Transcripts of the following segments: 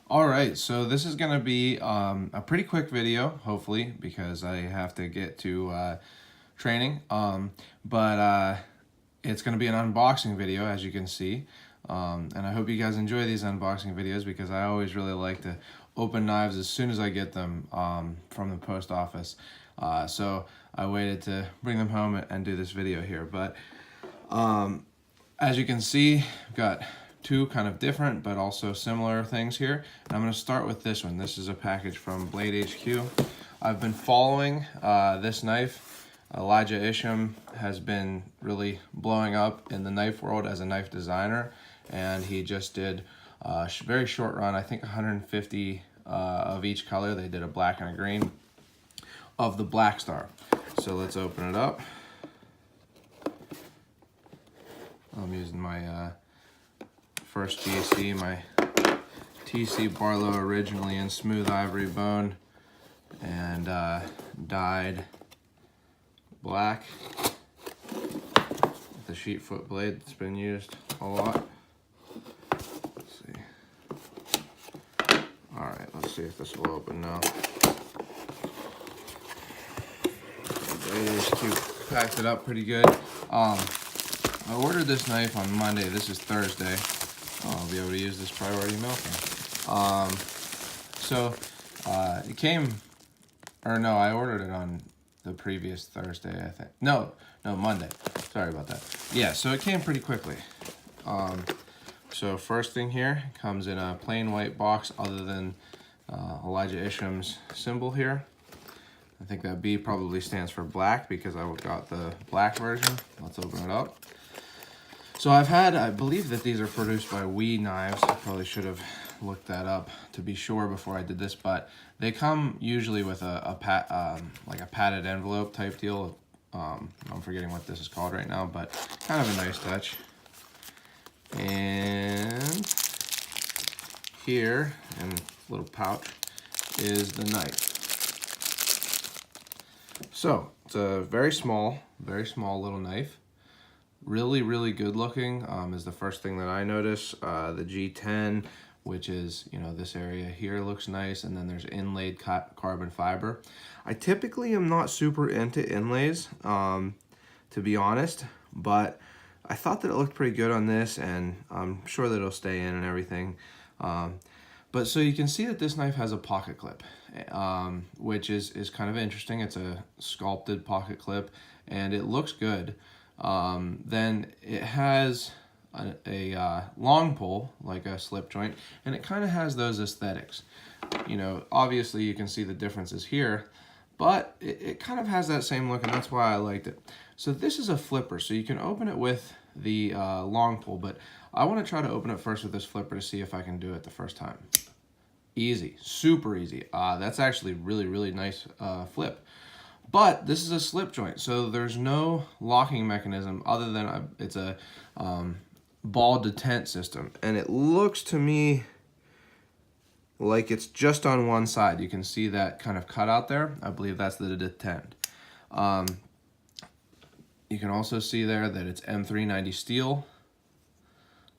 All right, so this is going to be a pretty quick video, hopefully, because I have to get to training. But it's going to be an unboxing video, as you can see. And I hope you guys enjoy these unboxing videos because I always really like to open knives as soon as I get them from the post office. So I waited to bring them home and do this video here. But as you can see, I've got two kind of different but also similar things here. And I'm going to start with this one. This is a package from Blade HQ. I've been following this knife. Elijah Isham has been really blowing up in the knife world as a knife designer, and he just did a very short run, I think 150 of each color. They did a black and a green of the Blackstar. So let's open it up. I'm using my first GC, my TC Barlow, originally in smooth ivory bone and dyed black with the sheet foot blade that's been used a lot. Let's see. Alright, let's see if this will open now. HQ packed it up pretty good. I ordered this knife on Monday. This is Thursday. I'll be able to use this priority mail thing. It came, or no, I ordered it on the previous Thursday, I think. No, Monday. Sorry about that. Yeah, so it came pretty quickly. So first thing here, comes in a plain white box other than Elijah Isham's symbol here. I think that B probably stands for black because I got the black version. Let's open it up. So I believe that these are produced by We Knives. I probably should have looked that up to be sure before I did this, but they come usually with like a padded envelope type deal. I'm forgetting what this is called right now, but kind of a nice touch. And here, in a little pouch, is the knife. So it's a very small little knife. Really, really good looking is the first thing that I notice. The G10, which is, this area here looks nice, and then there's inlaid carbon fiber. I typically am not super into inlays, to be honest, but I thought that it looked pretty good on this, and I'm sure that it'll stay in and everything. But so you can see that this knife has a pocket clip, which is kind of interesting. It's a sculpted pocket clip, and it looks good. Then it has a long pull, like a slip joint, and it kind of has those aesthetics. Obviously you can see the differences here, but it kind of has that same look, and that's why I liked it. So this is a flipper, so you can open it with the long pull, but I want to try to open it first with this flipper to see if I can do it the first time. Easy, super easy. That's actually really, really nice flip. But this is a slip joint, so there's no locking mechanism other than it's a ball detent system. And it looks to me like it's just on one side. You can see that kind of cutout there. I believe that's the detent. You can also see there that it's M390 steel.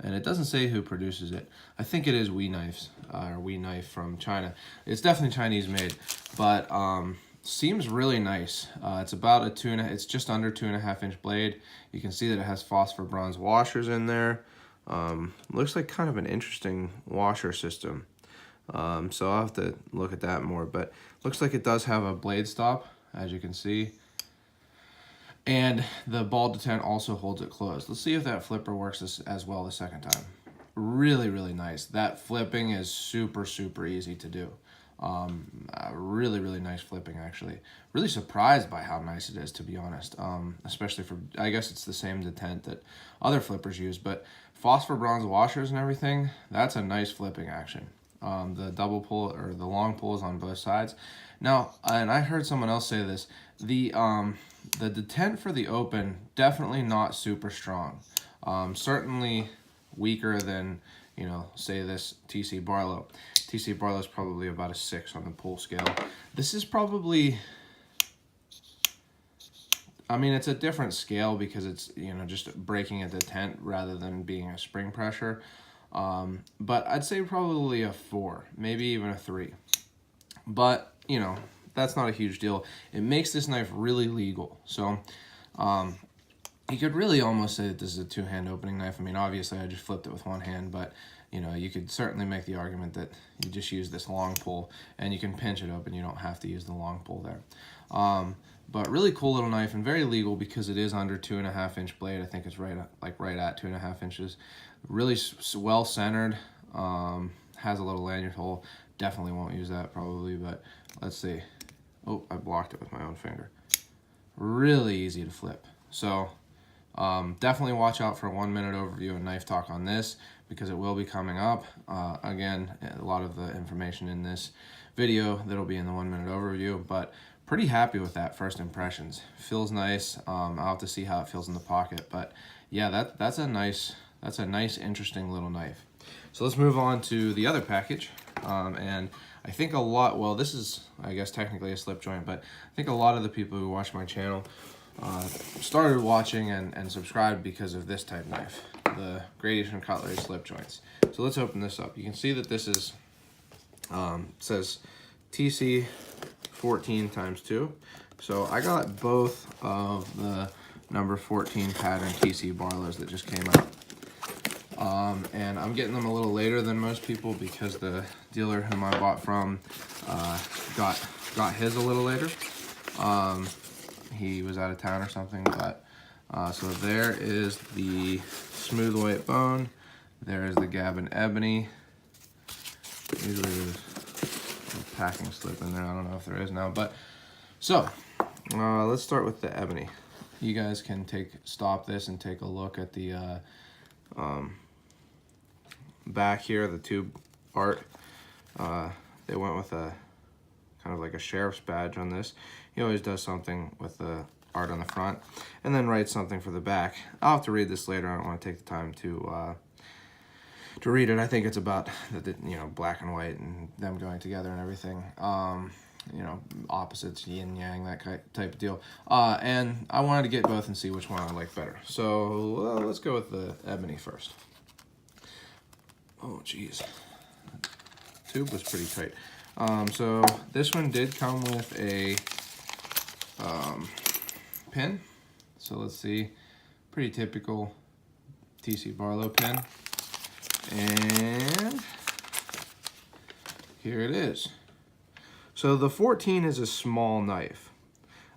And it doesn't say who produces it. I think it is We Knives, or We Knife from China. It's definitely Chinese made, but seems really nice. It's about it's just under 2.5 inch blade. You can see that it has phosphor bronze washers in there. Looks like kind of an interesting washer system. So I'll have to look at that more, but looks like it does have a blade stop, as you can see. And the ball detent also holds it closed. Let's see if that flipper works as well the second time. Really, really nice. That flipping is super, super easy to do. Really, really nice flipping, actually. Really surprised by how nice it is, to be honest. Especially for, I guess it's the same detent that other flippers use, but phosphor bronze washers and everything, that's a nice flipping action. The double pull or the long pulls on both sides. Now, and I heard someone else say this, the detent for the open, definitely not super strong. Certainly weaker than, say this TC Barlow. TC Barlow is probably about a 6 on the pull scale. This is probably, I mean, it's a different scale because it's, just breaking a detent rather than being a spring pressure. But I'd say probably a 4, maybe even a 3. But, you know, that's not a huge deal. It makes this knife really legal. So, you could really almost say that this is a 2-hand opening knife. I mean, obviously I just flipped it with 1 hand, but, you know, you could certainly make the argument that you just use this long pull and you can pinch it open. You don't have to use the long pull there. But really cool little knife and very legal because it is under 2.5-inch blade. I think it's right at 2.5 inches. Really well centered. Has a little lanyard hole. Definitely won't use that probably, but let's see. Oh, I blocked it with my own finger. Really easy to flip. So definitely watch out for a 1-minute overview and knife talk on this because it will be coming up. Again, a lot of the information in this video that'll be in the 1-minute overview, but pretty happy with that first impressions. Feels nice. I'll have to see how it feels in the pocket, but yeah, that's a nice interesting little knife. So let's move on to the other package. And I think well, this is, I guess, technically a slip joint, but I think a lot of the people who watch my channel started watching and subscribed because of this type knife, the Great Eastern Cutlery slip joints. So let's open this up. You can see that this is, says TC 14x2. So I got both of the number 14 pattern TC Barlows that just came out. And I'm getting them a little later than most people because the dealer whom I bought from got his a little later. He was out of town or something, but so there is the smooth white bone. There is the Gavin Ebony. Usually there's a packing slip in there. I don't know if there is now, but so let's start with the Ebony. You guys can stop this and take a look at the back here, the tube art. They went with a kind of like a sheriff's badge on this. He always does something with the art on the front and then writes something for the back. I'll have to read this later. I don't want to take the time to read it. I think it's about the, you know, black and white and them going together and everything. You know, opposites, yin yang, that type of deal. And I wanted to get both and see which one I like better. So let's go with the Ebony first. Oh, geez. The tube was pretty tight. So this one did come with a pin. So let's see. Pretty typical TC Barlow pin. And here it is. So the 14 is a small knife.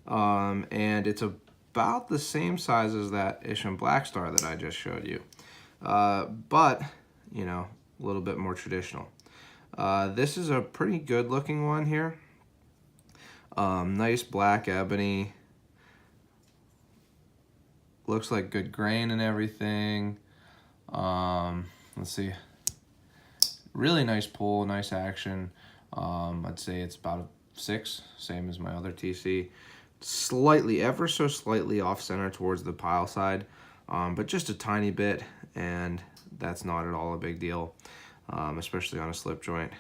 And it's about the same size as that Isham Blackstar that I just showed you. But, you know, a little bit more traditional. This is a pretty good looking one here. Nice black ebony. Looks like good grain and everything. Let's see. Really nice pull, nice action. I'd say it's about a 6, same as my other TC. Slightly, ever so slightly off center towards the pile side, but just a tiny bit, and that's not at all a big deal, especially on a slip joint.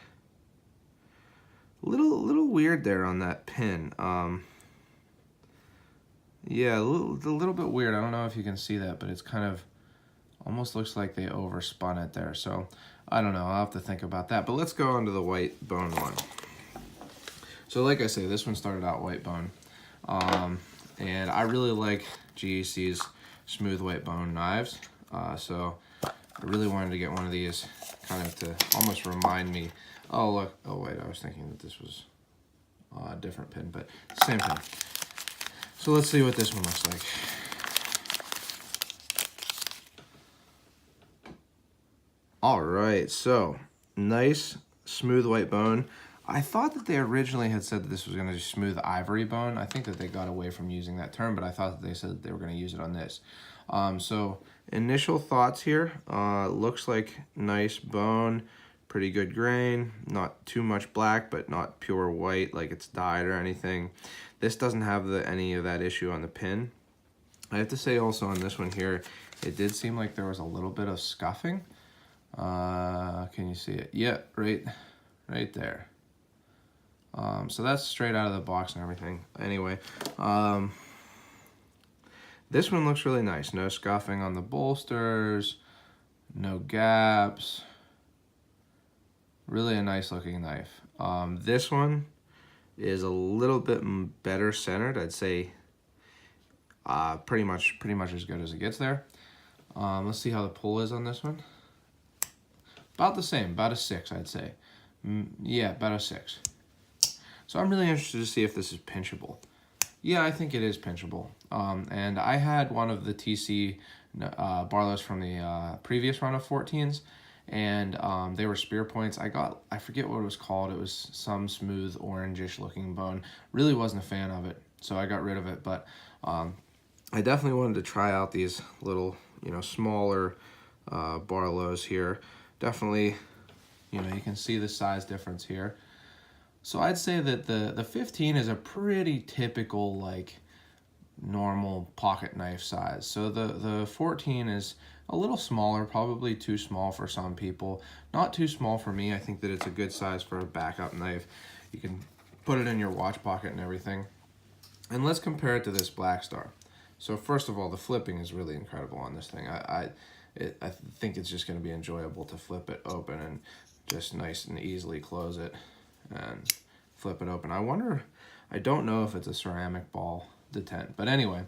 Little weird there on that pin. Yeah, a little bit weird. I don't know if you can see that, but it's kind of almost looks like they overspun it there. So I don't know. I'll have to think about that. But let's go on to the white bone one. So like I say, this one started out white bone. And I really like GEC's smooth white bone knives. So I really wanted to get one of these kind of to almost remind me. Oh, look. Oh, wait. I was thinking that this was a different pin, but same pin. So let's see what this one looks like. All right. So nice smooth white bone. I thought that they originally had said that this was going to be smooth ivory bone. I think that they got away from using that term, but I thought that they said that they were going to use it on this. So initial thoughts here, looks like nice bone, pretty good grain, not too much black, but not pure white like it's dyed or anything. This doesn't have any of that issue on the pin. I have to say also on this one here, it did seem like there was a little bit of scuffing. Can you see it? Yeah, right there. So that's straight out of the box and everything. Anyway, this one looks really nice. No scuffing on the bolsters, no gaps. Really a nice looking knife. This one is a little bit better centered. I'd say pretty much as good as it gets there. Let's see how the pull is on this one. About the same, about a 6, I'd say. Yeah, about a 6. So I'm really interested to see if this is pinchable. Yeah, I think it is pinchable. And I had one of the TC Barlows from the previous run of 14s, and they were spear points. I forget what it was called. It was some smooth orangish looking bone. Really wasn't a fan of it, so I got rid of it. But I definitely wanted to try out these little, smaller Barlows here. Definitely, you can see the size difference here. So I'd say that the 15 is a pretty typical, like, normal pocket knife size. So the 14 is a little smaller, probably too small for some people. Not too small for me. I think that it's a good size for a backup knife. You can put it in your watch pocket and everything. And let's compare it to this Blackstar. So first of all, the flipping is really incredible on this thing. I think it's just going to be enjoyable to flip it open and just nice and easily close it and flip it open. I don't know if it's a ceramic ball detent, but anyway.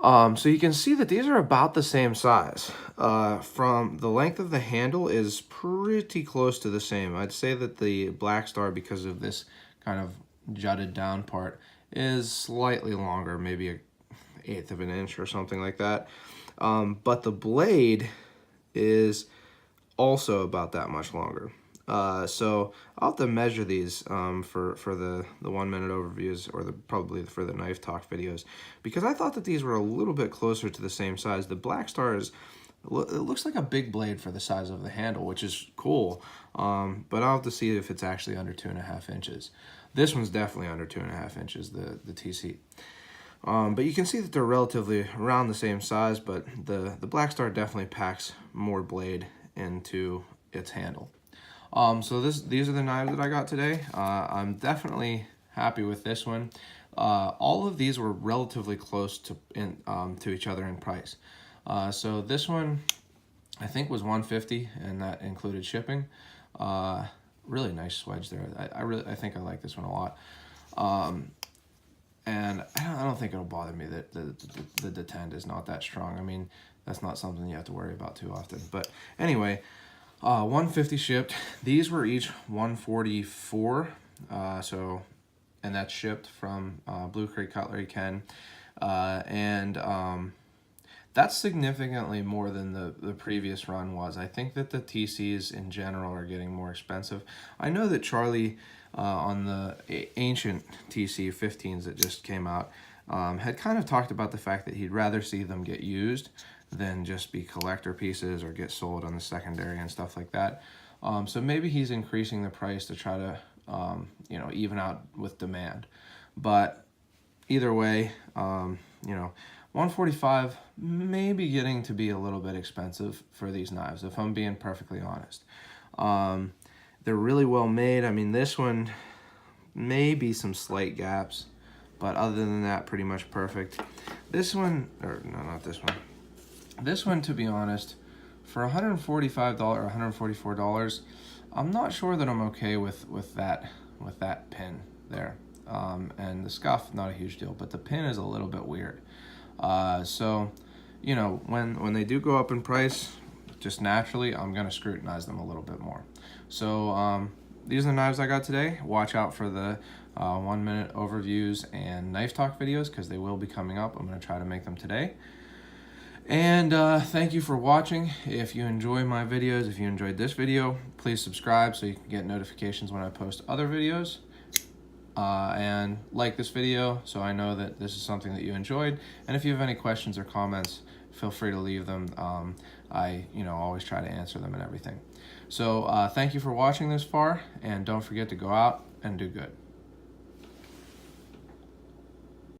So you can see that these are about the same size. From the length of the handle is pretty close to the same. I'd say that the Blackstar, because of this kind of jutted down part, is slightly longer, maybe an 1/8 of an inch or something like that. But the blade is also about that much longer. So I'll have to measure these for the 1 minute overviews, or probably for the knife talk videos, because I thought that these were a little bit closer to the same size. The Blackstar it looks like a big blade for the size of the handle, which is cool. But I'll have to see if it's actually under 2.5 inches. This one's definitely under 2.5 inches, the TC. But you can see that they're relatively around the same size, but the Blackstar definitely packs more blade into its handle. So these are the knives that I got today. I'm definitely happy with this one. All of these were relatively close to each other in price. So this one, I think, was $150, and that included shipping. Really nice swedge there. I think I like this one a lot. And I don't think it'll bother me that the detent is not that strong. I mean, that's not something you have to worry about too often. But anyway, $150 shipped. These were each $144. And that's shipped from Blue Creek Cutlery, Ken. That's significantly more than the previous run was. I think that the TCs in general are getting more expensive. I know that Charlie on the ancient TC 15s that just came out had kind of talked about the fact that he'd rather see them get used than just be collector pieces or get sold on the secondary and stuff like that. So maybe he's increasing the price to try to even out with demand. But either way, $145 maybe getting to be a little bit expensive for these knives, if I'm being perfectly honest. They're really well made. I mean, this one may be some slight gaps, but other than that, pretty much perfect. This one, or no, not this one. This one, to be honest, for $145 or $144, I'm not sure that I'm okay with that pin there. And the scuff, not a huge deal, but the pin is a little bit weird. So, when they do go up in price, just naturally, I'm going to scrutinize them a little bit more. So, these are the knives I got today. Watch out for the 1 minute overviews and knife talk videos, because they will be coming up. I'm going to try to make them today. And thank you for watching. If you enjoy my videos, if you enjoyed this video, please subscribe so you can get notifications when I post other videos. And like this video so I know that this is something that you enjoyed. And if you have any questions or comments, feel free to leave them. I always try to answer them and everything. So thank you for watching this far, and don't forget to go out and do good.